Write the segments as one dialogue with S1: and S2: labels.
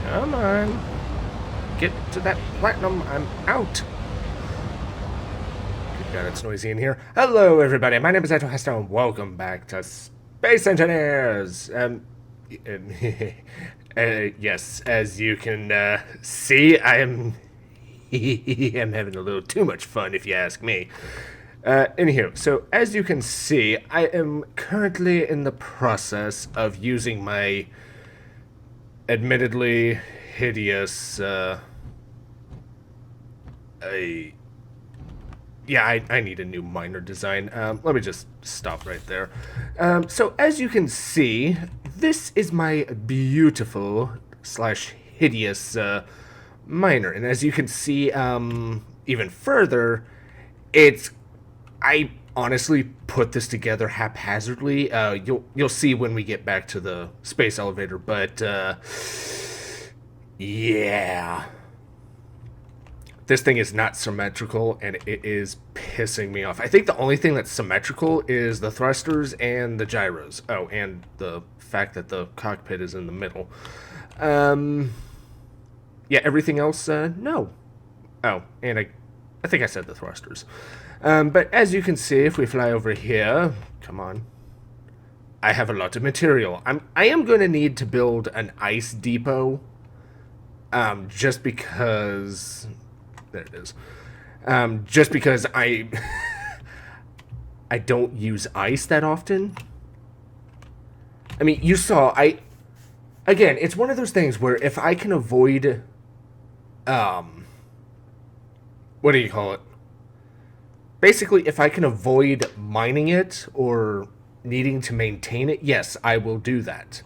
S1: Come on. Get to that platinum. I'm out. Good God, it's noisy in here. Hello, everybody. My name is Eto Hester, and welcome back to Space Engineers. Yes, as you can see, I'm having a little too much fun, if you ask me. Anywho, so as you can see, I am currently in the process of using my admittedly hideous, I need a new miner design. Let me just stop right there. So as you can see, this is my beautiful slash hideous miner, and as you can see, even further, I honestly put this together haphazardly. You'll see when we get back to the space elevator, but yeah. This thing is not symmetrical, and it is pissing me off. I think the only thing that's symmetrical is the thrusters and the gyros. Oh, and the fact that the cockpit is in the middle. Yeah, everything else, no. Oh, and I think I said the thrusters. But as you can see, if we fly over here, come on, I have a lot of material. I am going to need to build an ice depot, just because. There it is. Just because I don't use ice that often. I mean, you saw, again, it's one of those things where if I can avoid, what do you call it? Basically, if I can avoid mining it or needing to maintain it, yes, I will do that.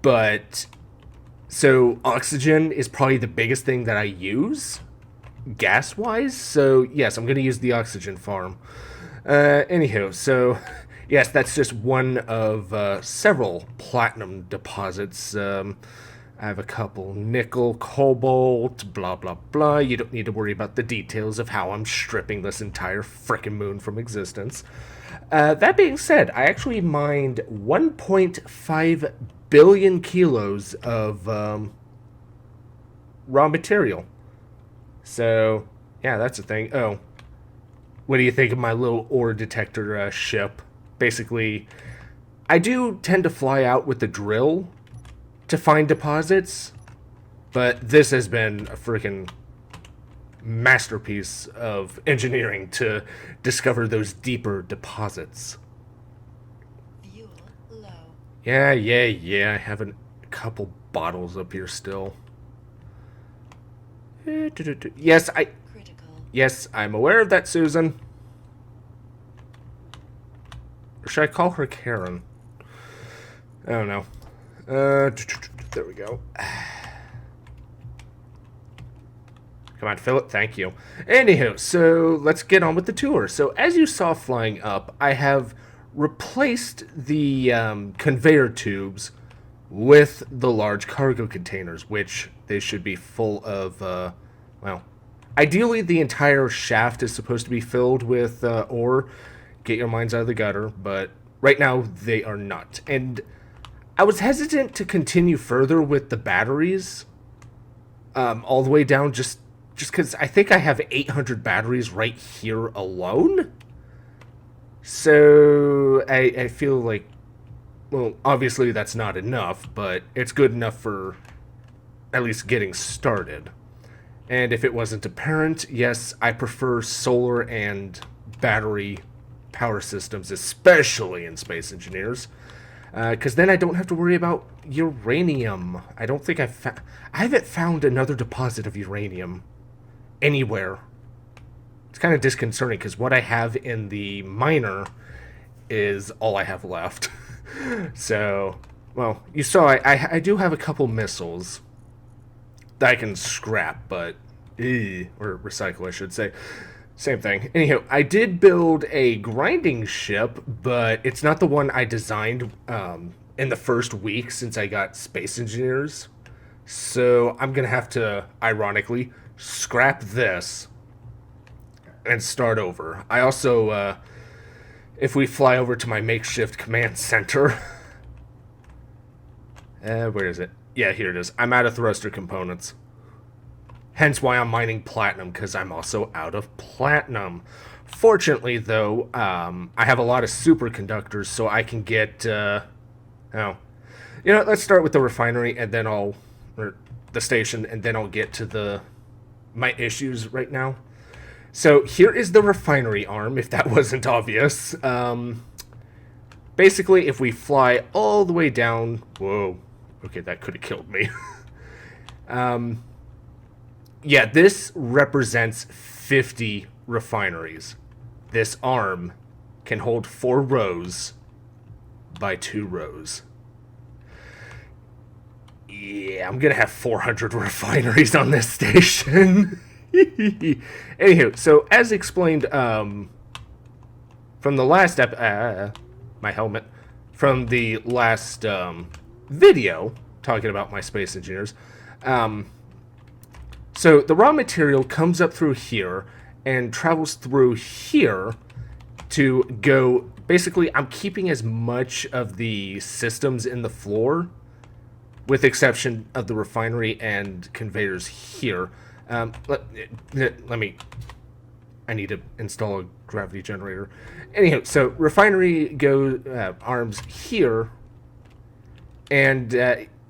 S1: But, so oxygen is probably the biggest thing that I use, gas-wise, so yes, I'm going to use the oxygen farm. Anywho, so yes, that's just one of several platinum deposits. I have a couple nickel, cobalt, blah blah blah. You don't need to worry about the details of how I'm stripping this entire frickin' moon from existence. That being said, I actually mined 1.5 billion kilos of raw material. So, yeah, that's a thing. Oh, what do you think of my little ore detector ship? Basically, I do tend to fly out with the drill to find deposits, but this has been a freaking masterpiece of engineering to discover those deeper deposits.
S2: Fuel low.
S1: Yeah, I have a couple bottles up here still. Yes,
S2: Critical.
S1: Yes, I'm aware of that, Susan. Or should I call her Karen? I don't know. There we go. Come on, fill it. Thank you. Anywho, so let's get on with the tour. So as you saw flying up, I have replaced the conveyor tubes with the large cargo containers, which they should be full of, well, ideally the entire shaft is supposed to be filled with ore. Get your minds out of the gutter, but right now they are not. And I was hesitant to continue further with the batteries, all the way down, just because I think I have 800 batteries right here alone. So I feel like, well, obviously that's not enough, but it's good enough for at least getting started. And if it wasn't apparent, yes, I prefer solar and battery power systems, especially in Space Engineers, because then I don't have to worry about uranium. I don't think I haven't found another deposit of uranium anywhere. It's kind of disconcerting because what I have in the miner is all I have left. So, well, you saw I do have a couple missiles that I can scrap, but or recycle, I should say. Same thing. Anyhow, I did build a grinding ship, but it's not the one I designed in the first week since I got Space Engineers. So I'm gonna have to, ironically, scrap this and start over. I also, if we fly over to my makeshift command center, where is it? Yeah, here it is. I'm out of thruster components. Hence why I'm mining platinum, because I'm also out of platinum. Fortunately, though, I have a lot of superconductors, so I can get, oh. You know, let's start with the refinery, and then or the station, and then I'll get to my issues right now. So here is the refinery arm, if that wasn't obvious. Basically, if we fly all the way down... Whoa. Okay, that could have killed me. Yeah, this represents 50 refineries. This arm can hold 4 rows by 2 rows. Yeah, I'm gonna have 400 refineries on this station. Anywho, so as explained from the last my helmet, from the last video talking about my space engineers, so the raw material comes up through here and travels through here to go. Basically, I'm keeping as much of the systems in the floor, with exception of the refinery and conveyors here. Let me... I need to install a gravity generator. Anyhow, so refinery arms here, and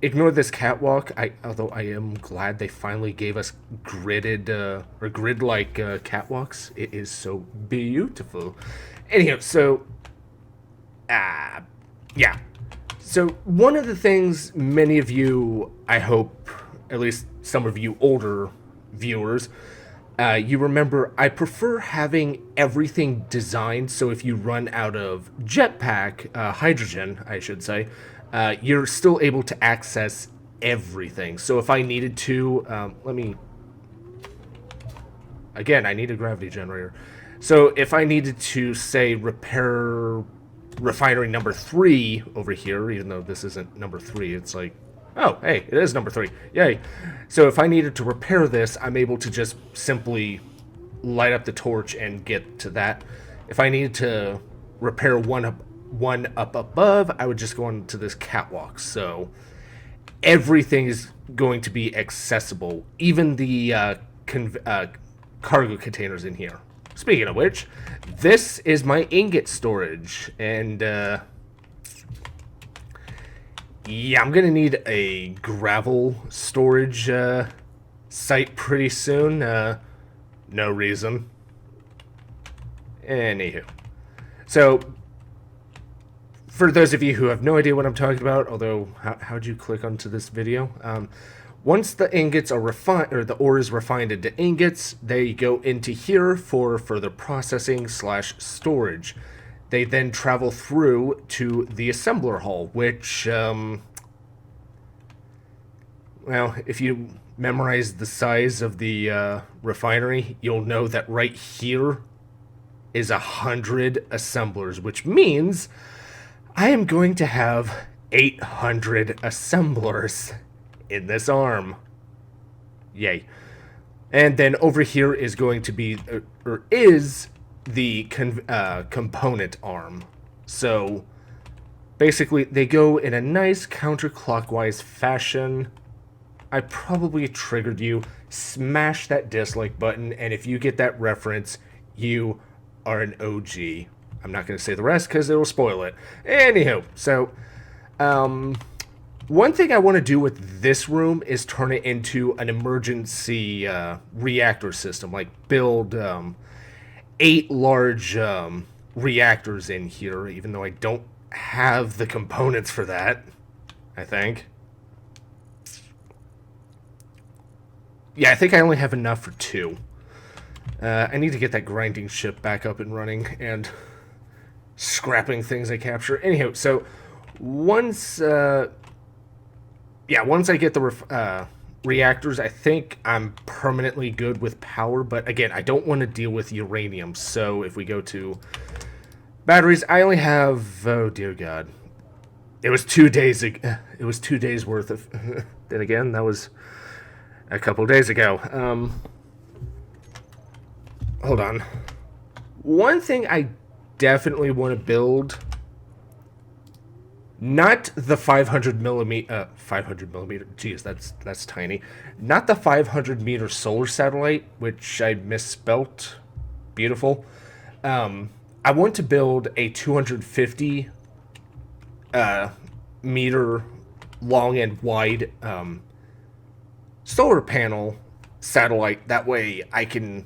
S1: ignore this catwalk. Although I am glad they finally gave us gridded or grid-like catwalks. It is so beautiful. Anyhow, so yeah. So one of the things many of you, I hope, at least some of you older viewers, you remember, I prefer having everything designed so if you run out of jetpack, hydrogen, I should say, you're still able to access everything. So if I needed to, again, I need a gravity generator. So if I needed to, say, repair refinery number 3 over here, even though this isn't number 3, it's like, oh, hey, it is number 3. Yay. So if I needed to repair this, I'm able to just simply light up the torch and get to that. If I needed to repair one up above, I would just go onto this catwalk. So everything is going to be accessible, even the cargo containers in here. Speaking of which, this is my ingot storage, and yeah, I'm gonna need a gravel storage site pretty soon. No reason. Anywho. So, for those of you who have no idea what I'm talking about, although, how'd you click onto this video? Once the ingots are refined, or the ore is refined into ingots, they go into here for further processing / storage. They then travel through to the assembler hall, which, well, if you memorize the size of the refinery, you'll know that right here is 100 assemblers, which means I am going to have 800 assemblers in this arm. Yay. And then over here is going to be, or is the component arm. So basically they go in a nice counterclockwise fashion. I probably triggered you. Smash that dislike button, and if you get that reference, you are an OG. I'm not going to say the rest because it'll spoil it. Anyhow, so one thing I want to do with this room is turn it into an emergency reactor system, like build 8 large reactors in here, even though I don't have the components for that, I think. Yeah, I think I only have enough for 2. I need to get that grinding ship back up and running and scrapping things I capture. Anyhow, so once I get the reactors, I think I'm permanently good with power. But again, I don't want to deal with uranium. So if we go to batteries, I only have, oh dear God, it was 2 days. It was 2 days worth of. Then again, that was a couple days ago. Hold on. One thing I definitely want to build Not the 500 millimeter. Geez, that's tiny. Not the 500-meter solar satellite, which I misspelt. Beautiful. I want to build a 250 meter long and wide solar panel satellite. That way I can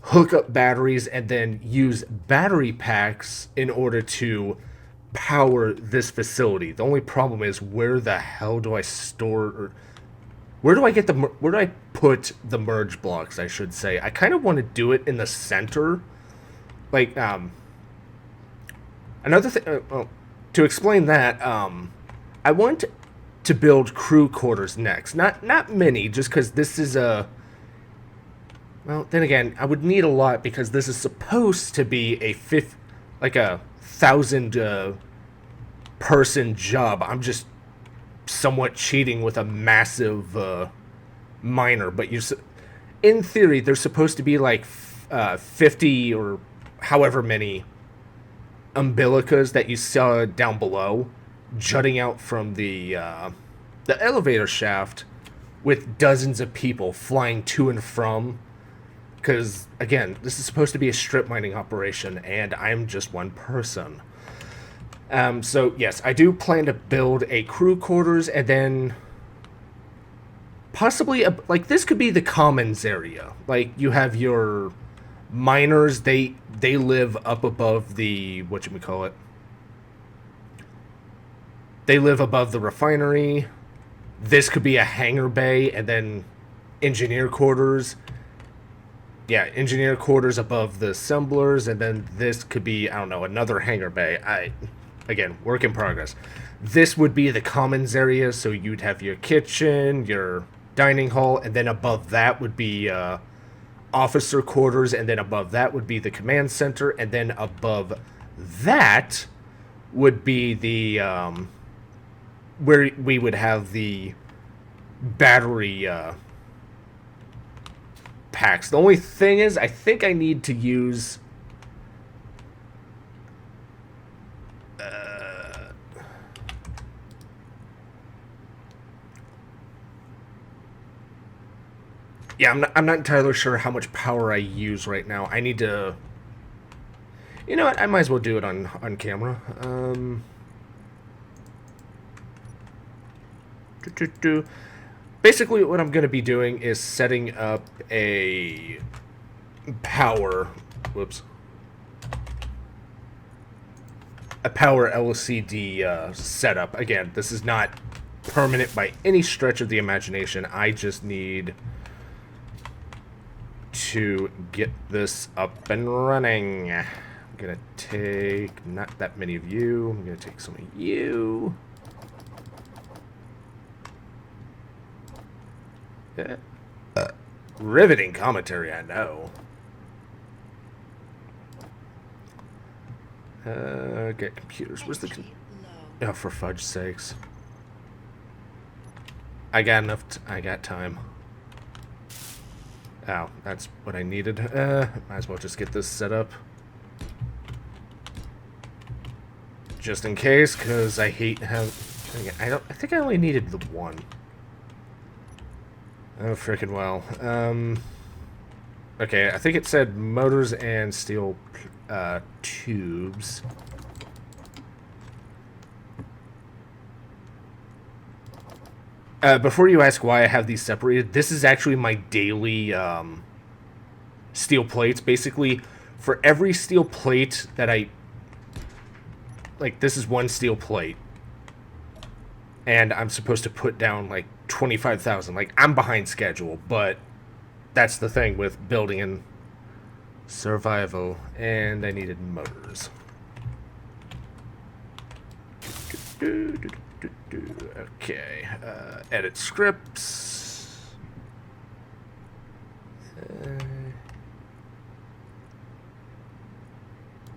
S1: hook up batteries and then use battery packs in order to power this facility. The only problem is, where the hell do I store, or where do I get where do I put the merge blocks, I should say. I kind of want to do it in the center. Like, another thing, well, to explain that, I want to build crew quarters next. Not many, just because this is a. Well, then again, I would need a lot because this is supposed to be like a 1,000 person job. I'm just somewhat cheating with a massive miner, but in theory, there's supposed to be like 50 or however many umbilicas that you saw down below, jutting out from the elevator shaft, with dozens of people flying to and from. Because again, this is supposed to be a strip mining operation, and I'm just one person. So yes, I do plan to build a crew quarters, and then possibly like this could be the commons area. Like, you have your miners; they live up above the whatchamacallit. They live above the refinery. This could be a hangar bay, and then engineer quarters. Yeah, engineer quarters above the assemblers, and then this could be, I don't know, another hangar bay. Again, work in progress. This would be the commons area, so you'd have your kitchen, your dining hall, and then above that would be officer quarters, and then above that would be the command center, and then above that would be the where we would have the battery packs. The only thing is, I think I need to use yeah, I'm not entirely sure how much power I use right now. I need to, you know what, I might as well do it on camera. Basically, what I'm going to be doing is setting up a power, a power LCD setup. Again, this is not permanent by any stretch of the imagination. I just need to get this up and running. I'm going to take not that many of you. I'm going to take some of you. Riveting commentary, I know. Get computers. Where's the... Oh, for fudge's sakes. I got enough... I got time. Oh, that's what I needed. Might as well just get this set up. Just in case, because I hate having... I think I only needed the one. Oh, frickin' well. Okay, I think it said motors and steel tubes. Before you ask why I have these separated, this is actually my daily steel plates. Basically, for every steel plate that I... Like, this is one steel plate. And I'm supposed to put down, like, 25,000. Like, I'm behind schedule, but that's the thing with building in survival. And I needed motors. Okay, edit scripts.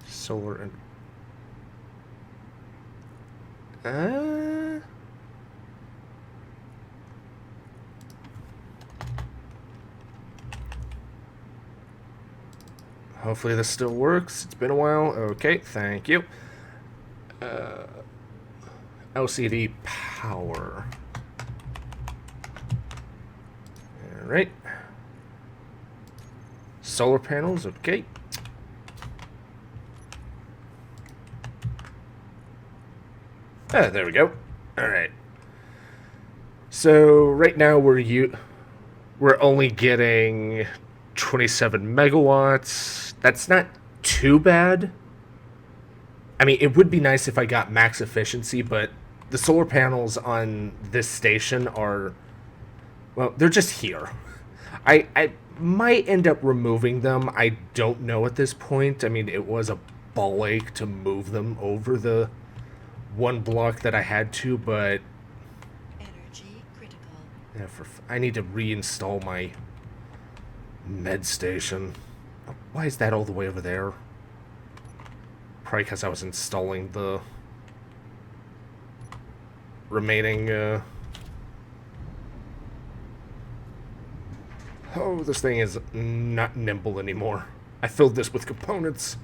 S1: Solar and... Hopefully this still works. It's been a while. Okay, thank you. LCD power. Alright. Solar panels, okay. Ah, there we go. Alright. So right now we're only getting 27 megawatts. That's not too bad. I mean, it would be nice if I got max efficiency, but the solar panels on this station are, well, they're just here. I might end up removing them. I don't know at this point. I mean, it was a ball ache to move them over the one block that I had to, but
S2: Energy critical.
S1: yeah, I need to reinstall my med station. Why is that all the way over there? Probably because I was installing the remaining, Oh, this thing is not nimble anymore. I filled this with components.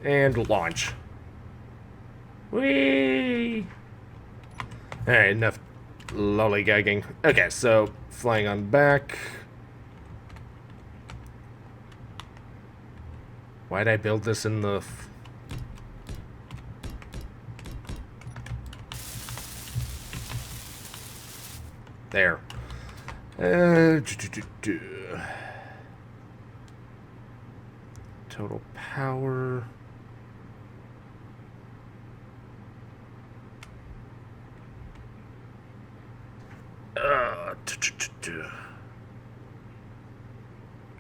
S1: And launch. Whee! Alright, enough lollygagging. Okay, so flying on back. Why'd I build this in the... There. Total power.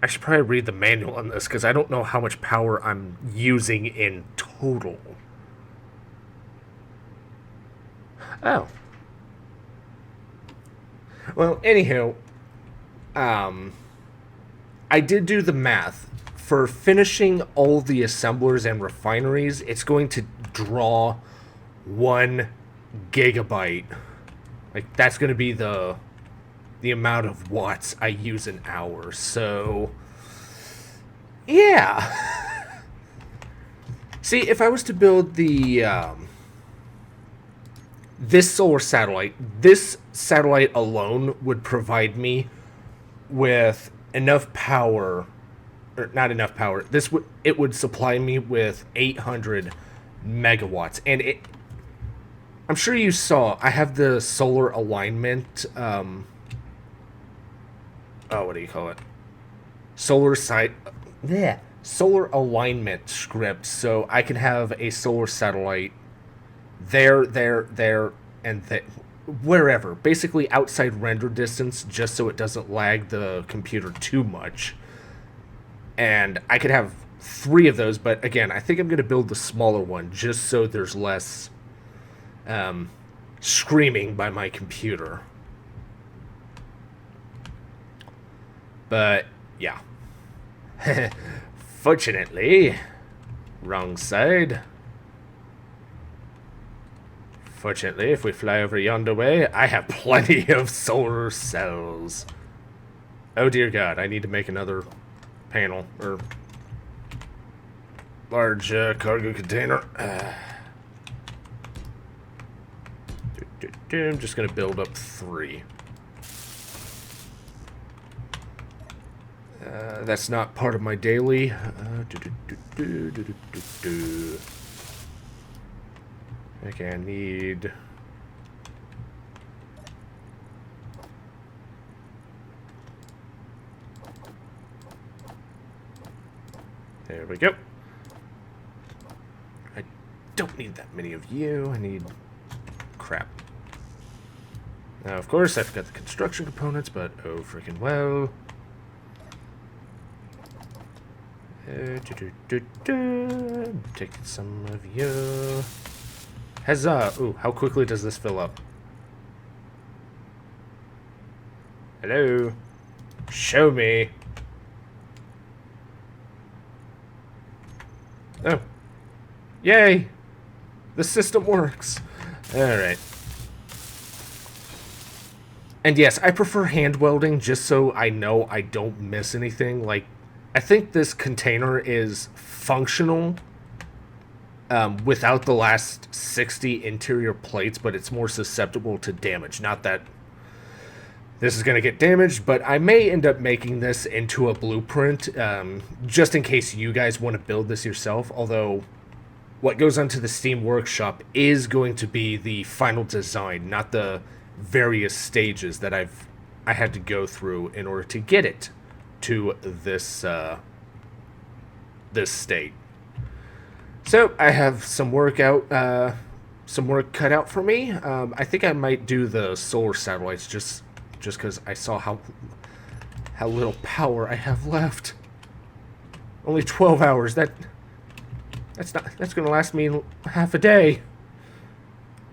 S1: I should probably read the manual on this because I don't know how much power I'm using in total. Oh. Well, anyhow, I did do the math. For finishing all the assemblers and refineries, it's going to draw 1 gigabyte. Like, that's going to be the amount of watts I use an hour. So, yeah. See, if I was to build the this solar satellite, this satellite alone would provide me with enough power, or not enough power. It would supply me with 800 megawatts, and I'm sure you saw I have the solar alignment. Oh, what do you call it? Solar alignment script, so I can have a solar satellite there, and wherever. Basically outside render distance, just so it doesn't lag the computer too much. And I could have 3 of those, but again, I think I'm going to build the smaller one, just so there's less screaming by my computer. But, yeah. Fortunately, wrong side. Fortunately, if we fly over yonder way, I have plenty of solar cells. Oh dear God, I need to make another panel, or large cargo container. I'm just gonna build up 3. That's not part of my daily. Okay, I need... There we go. I don't need that many of you. I need... crap. Now, of course, I forgot the construction components, but oh freaking well. Take some of you. Huzzah! Ooh, how quickly does this fill up? Hello? Show me. Oh. Yay! The system works. Alright. And yes, I prefer hand welding just so I know I don't miss anything. Like, I think this container is functional without the last 60 interior plates, but it's more susceptible to damage. Not that this is going to get damaged, but I may end up making this into a blueprint, just in case you guys want to build this yourself, although what goes onto the Steam Workshop is going to be the final design, not the various stages that I had to go through in order to get it to this this state. So I have some work cut out for me. I think I might do the solar satellites just because I saw how little power I have left. Only 12 hours. That's gonna last me half a day.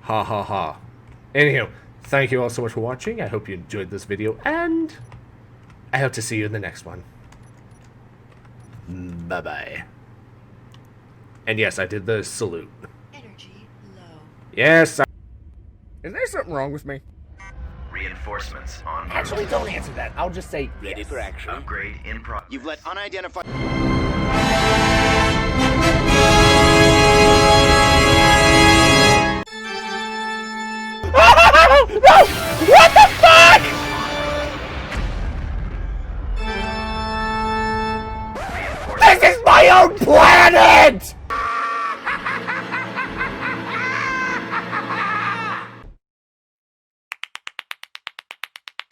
S1: Ha ha ha. Anyhow, thank you all so much for watching. I hope you enjoyed this video, and I hope to see you in the next one. Bye bye. And yes, I did the salute.
S2: Energy low.
S1: Yes. Is there something wrong with me?
S3: Reinforcements on board.
S1: Actually, don't answer that. I'll just say ready for action.
S3: Upgrade in progress.
S4: You've let unidentified...